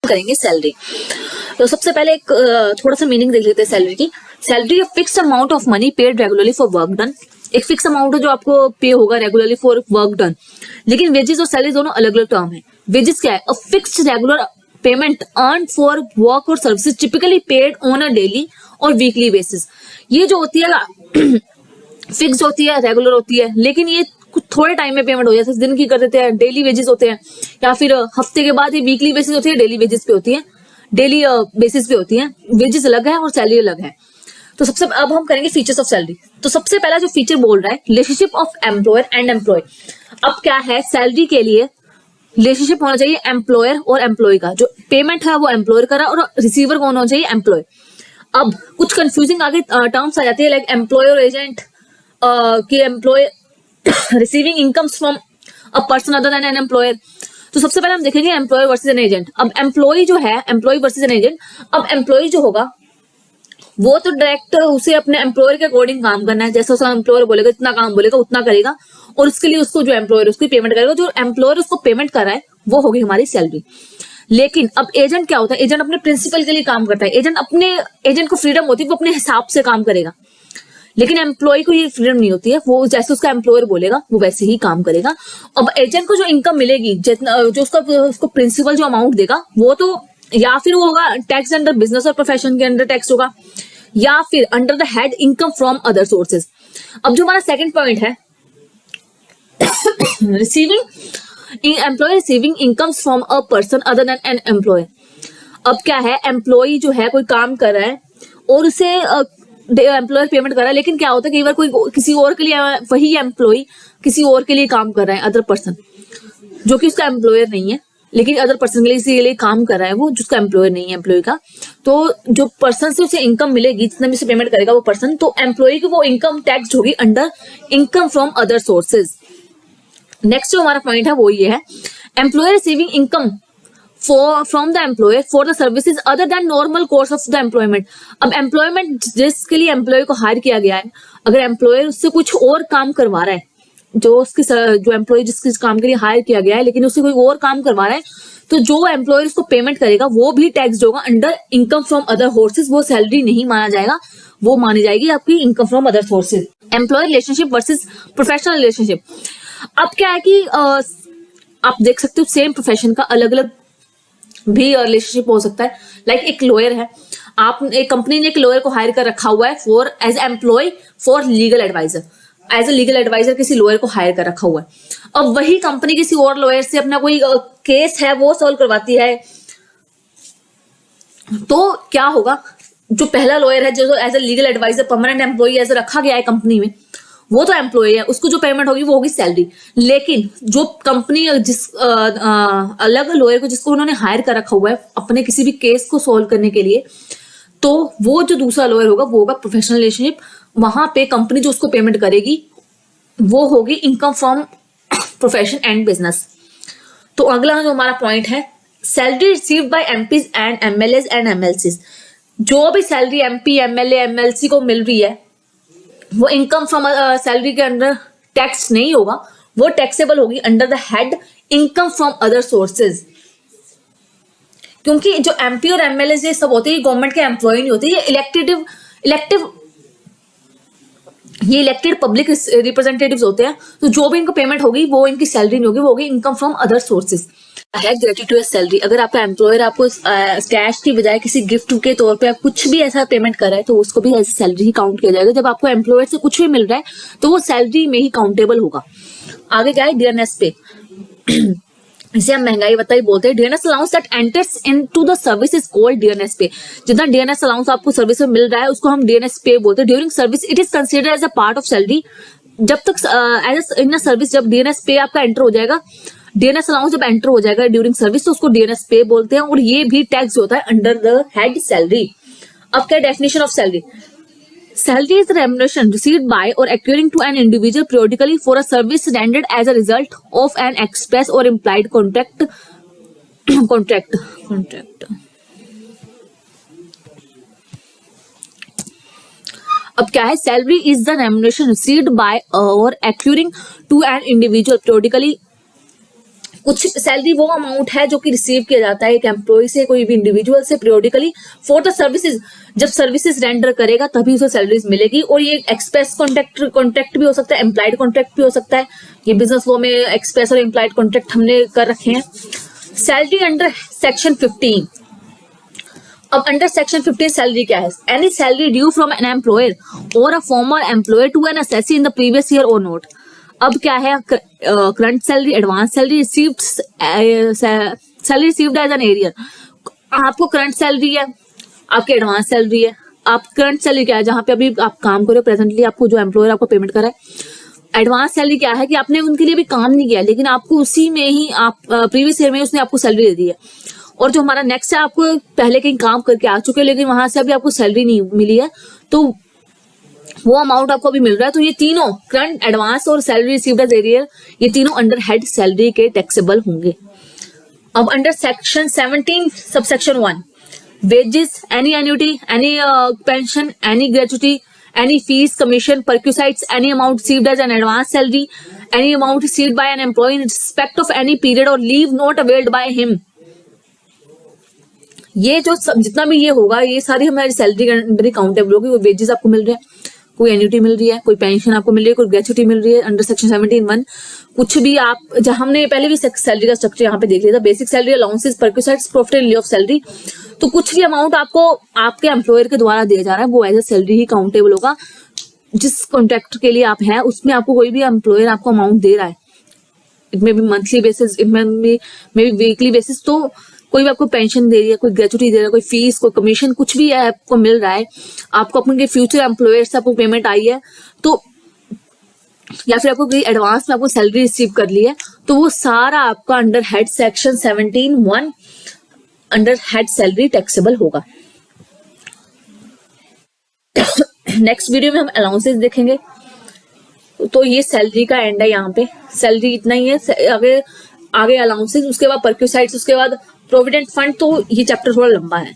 करेंगे सैलरी। तो सबसे पहले एक थोड़ा सा मीनिंग देख लेते हैं सैलरी की। Salary a fixed amount of money paid regularly for work done. एक फिक्स अमाउंट है जो आपको पे होगा रेगुलरली फॉर वर्क डन। लेकिन वेजेस और सैलरी दोनों अलग अलग टर्म है। वेजेस क्या है? A fixed regular payment earn for work or services typically paid on a daily or weekly basis. ये जो होती है फिक्स होती है, रेगुलर होती है, लेकिन ये कुछ थोड़े टाइम में पेमेंट हो जाती है, दिन की कर देते हैं, डेली वेजेस होते हैं, या फिर हफ्ते के बाद ये वीकली बेसिस होती है, डेली वेजेस पे होती है, डेली बेसिस पे होती है। वेजेस अलग है और सैलरी अलग है। तो सबसे अब हम करेंगे फीचर्स ऑफ सैलरी। तो सबसे पहला जो फीचर बोल रहा है relationship of employer and employee. अब क्या है, सैलरी के लिए रिलेशनशिप होना चाहिए एम्प्लॉयर और एम्प्लॉय का। जो पेमेंट है वो एम्प्लॉयर का और रिसीवर कौन होना चाहिए? एम्प्लॉय। अब कुछ कंफ्यूजिंग आगे टर्म्स आ जाती है, लाइक एम्प्लॉय और एजेंट कि employee receiving incomes from a person other than an employer. तो सबसे पहले हम देखेंगे एम्प्लॉय वर्सेस एन एजेंट। अब एम्प्लॉय जो है, एम्प्लॉय वर्सेस एन एजेंट। अब एम्प्लॉय जो होगा वो तो डायरेक्ट उसे अपने एम्प्लॉयर के अकॉर्डिंग काम करना है। जैसे उसका एम्प्लॉयर बोलेगा इतना काम बोलेगा उतना करेगा, और उसके लिए उसको जो एम्प्लॉयर उसकी पेमेंट करेगा। जो एम्प्लॉयर उसको पेमेंट कर रहा है वो होगी हमारी सैलरी। लेकिन अब एजेंट क्या होता है? एजेंट अपने प्रिंसिपल के लिए काम करता है। एजेंट को फ्रीडम होती है, वो अपने हिसाब से काम करेगा। लेकिन एम्प्लॉय को ये फ्रीडम नहीं होती है, वो जैसे उसका एम्प्लॉयर बोलेगा वो वैसे ही काम करेगा। अब एजेंट को जो इनकम मिलेगी, जितना जो उसको प्रिंसिपल जो अमाउंट देगा, वो तो या फिर वो होगा टैक्स अंडर बिजनेस और प्रोफेशन के अंडर टैक्स होगा, या फिर under the head income from other sources. अब जो हमारा सेकंड पॉइंट है employee receiving incomes from a person other than an employee. अब क्या है, एम्प्लॉय जो है कोई काम कर रहा है और उसे एम्प्लॉयर पेमेंट कर रहा है, लेकिन क्या होता है कई बार कोई किसी और के लिए, वही एम्प्लॉय किसी और के लिए काम कर रहा है, अदर पर्सन जो कि उसका एम्प्लॉयर नहीं है, लेकिन अदर पर्सन के लिए इसीलिए काम कर रहा है वो, जिसका एम्प्लॉयर नहीं है एम्प्लॉय का। तो जो पर्सन से उसे इनकम मिलेगी, जितना भी उसे पेमेंट करेगा वो पर्सन, तो एम्प्लॉय की वो इनकम टैक्स होगी under income from other sources. Next जो हमारा पॉइंट है वो ये है, employer receiving income from the employer for the services other than normal course of the employment. अब एम्प्लॉयमेंट जिसके लिए एम्प्लॉय को हायर किया गया है, अगर एम्प्लॉयर उससे कुछ और काम करवा रहा है, जो एम्प्लॉय जिसके काम के लिए हायर किया गया है लेकिन उससे कोई और काम करवा रहा है, तो जो एम्प्लॉयर उसको पेमेंट करेगा वो भी टैक्स होगा under income from other sources. वो सैलरी नहीं माना जाएगा, वो मानी जाएगी आपकी income from other sources. Employee relationship versus professional relationship. अब क्या है कि आप देख सकते हो सेम प्रोफेशन का अलग अलग भी रिलेशनशिप हो सकता है। लाइक एक लॉयर है, आप एक कंपनी ने एक लॉयर को हायर कर रखा हुआ है for as employee for legal advisor. As a legal advisor किसी लॉयर को हायर कर रखा हुआ है। अब वही कंपनी किसी और लॉयर से अपना कोई केस है वो सॉल्व करवाती है, तो क्या होगा, जो पहला लॉयर है जो as a legal advisor permanent employee as रखा गया है कंपनी में, वो तो एम्प्लॉय है, उसको जो पेमेंट होगी वो होगी सैलरी। लेकिन जो कंपनी जिस अलग लॉयर को जिसको उन्होंने हायर कर रखा हुआ है अपने किसी भी केस को सॉल्व करने के लिए, तो वो जो दूसरा लॉयर होगा वो होगा प्रोफेशनल रिलेशनशिप। वहां पे कंपनी जो उसको पेमेंट करेगी वो होगी income from profession and business. तो अगला जो हमारा पॉइंट है, salary received by MPs and MLAs and MLCs. जो भी सैलरी एमपी एमएलए एमएलसी को मिल रही है वो इनकम फ्रॉम सैलरी के अंडर टैक्स नहीं होगा, वो टैक्सेबल होगी under the head income from other sources. क्योंकि जो एमपी और एमएलए ये सब होते हैं गवर्नमेंट के एम्प्लॉय नहीं होते, ये इलेक्टेड पब्लिक रिप्रेजेंटेटिव्स होते हैं। तो जो भी इनको पेमेंट होगी वो इनकी सैलरी नहीं होगी, वो होगी इनकम फ्रॉम अदर सोर्सेज। है ग्रेटिट्यूड सैलरी। अगर आपका एम्प्लॉयर आपको कैश की बजाय किसी गिफ्ट के तौर पे आप कुछ भी ऐसा पेमेंट कर रहा है तो उसको भी एज सैलरी ही काउंट किया जाएगा। जब आपको एम्प्लॉयर से कुछ भी मिल रहा है तो वो सैलरी में ही काउंटेबल होगा। आगे क्या है, डीएनएस पे। इसे हम महंगाई भत्ता ही बोलते हैं। DNS allowance that enters into the service is called DNS पे। जितना डीएनएस अलाउंस आपको सर्विस में मिल रहा है उसको हम डीएनएस पे बोलते हैं। During service it is considered as a part of salary. जब तक एज इन अ सर्विस जब डीएनएस पे आपका एंटर हो जाएगा, डीएनएस अलाउंस जब एंटर हो जाएगा ड्यूरिंग सर्विस तो उसको डीएनएस पे बोलते हैं, और ये भी टैक्स होता है अंडर द हेड सैलरी। अब क्या definition of salary? Salary is the remuneration received by or accruing to an individual periodically for a service rendered as a result of an express or implied contract. अब क्या है, salary is the remuneration received by और accruing to an individual periodically कुछ salary वो amount है जो कि receive किया जाता है एक एम्प्लॉय से, कोई भी इंडिविजुअल से पीरियोडिकली फॉर द सर्विसेज, जब सर्विसेज रेंडर करेगा तभी उसे सैलरीज मिलेगी। और ये एक्सप्रेस कॉन्ट्रैक्ट भी हो सकता है, एम्प्लॉयड कॉन्ट्रैक्ट भी हो सकता है। ये बिजनेस लॉ में एक्सप्रेस और एम्प्लॉयड कॉन्ट्रैक्ट हमने कर रखे हैं। Salary under section 15। अब अंडर सेक्शन 15 सैलरी क्या है? Any salary due from an employer or a former employer to an assessee in the previous year or not. अब क्या है? Current salary, advance salary received, salary received as an arrear. आपको current salary है, आपकी advance salary है। आप current salary क्या है? जहां पे अभी आप काम कर रहे हो, प्रेजेंटली आपको जो एम्प्लॉयर आपको पेमेंट कर रहा है। एडवांस सैलरी क्या है कि आपने उनके लिए भी काम नहीं किया, लेकिन आपको उसी में ही आप प्रीवियस ईयर में उसने आपको सैलरी दे दी है। और जो हमारा नेक्स्ट है, आपको पहले कहीं काम करके आ चुके हैं लेकिन वहां से अभी आपको सैलरी नहीं मिली है, तो वो अमाउंट आपको अभी मिल रहा है। तो ये तीनों करंट, एडवांस और सैलरी रिसीव्ड एज एरियर, ये तीनों अंडर हेड सैलरी के टैक्सेबल होंगे। अब under section 17 subsection 1 wages, any annuity, any pension, any gratuity, any fees, commission, perquisites, any amount received as an advance salary, any amount received by an employee in respect of any period or leave not availed by him। ये जो सब जितना भी ये होगा, ये सारी हमारी सैलरी के अंदर काउंटेबल होगी। कोई वेजेस आपको मिल रहे हैं, कोई एन्युटी मिल रही है, कोई पेंशन आपको मिल रही है, कोई ग्रेचुटी मिल रही है अंडर सेक्शन 17(1), कुछ भी आप, जहां हमने पहले भी सैलरी का स्ट्रक्चर यहाँ पे देख लिया था, basic salary, allowances, perquisites, profit and loss of salary. तो कुछ भी अमाउंट आपको आपके एम्प्लॉयर के द्वारा दिया जा रहा है वो एज ए सैलरी ही काउंटेबल होगा। जिस कॉन्ट्रैक्ट के लिए आप हैं उसमें आपको कोई भी एम्प्लॉयर आपको अमाउंट दे रहा है, इट में भी मंथली बेसिस, इट में भी वीकली बेसिस, तो कोई भी आपको पेंशन दे रही है, कोई ग्रेचुटी दे रहा है, कोई फीस, कोई कमीशन, कुछ भी है आपको मिल रहा है, आपको अपने फ्यूचर एम्प्लॉयर से आपको पेमेंट आई है, तो या फिर आपको कोई एडवांस में आपको सैलरी रिसीव कर ली है, तो वो सारा आपका under head section 17(1) under head salary taxable होगा। नेक्स्ट वीडियो में हम अलाउंसेस देखेंगे। तो ये सैलरी का एंड है, यहाँ पे सैलरी इतना ही है, आगे अलाउंसेस, उसके बाद परक्विसाइट्स, उसके बाद प्रोविडेंट फंड। तो ये चैप्टर थोड़ा लंबा है।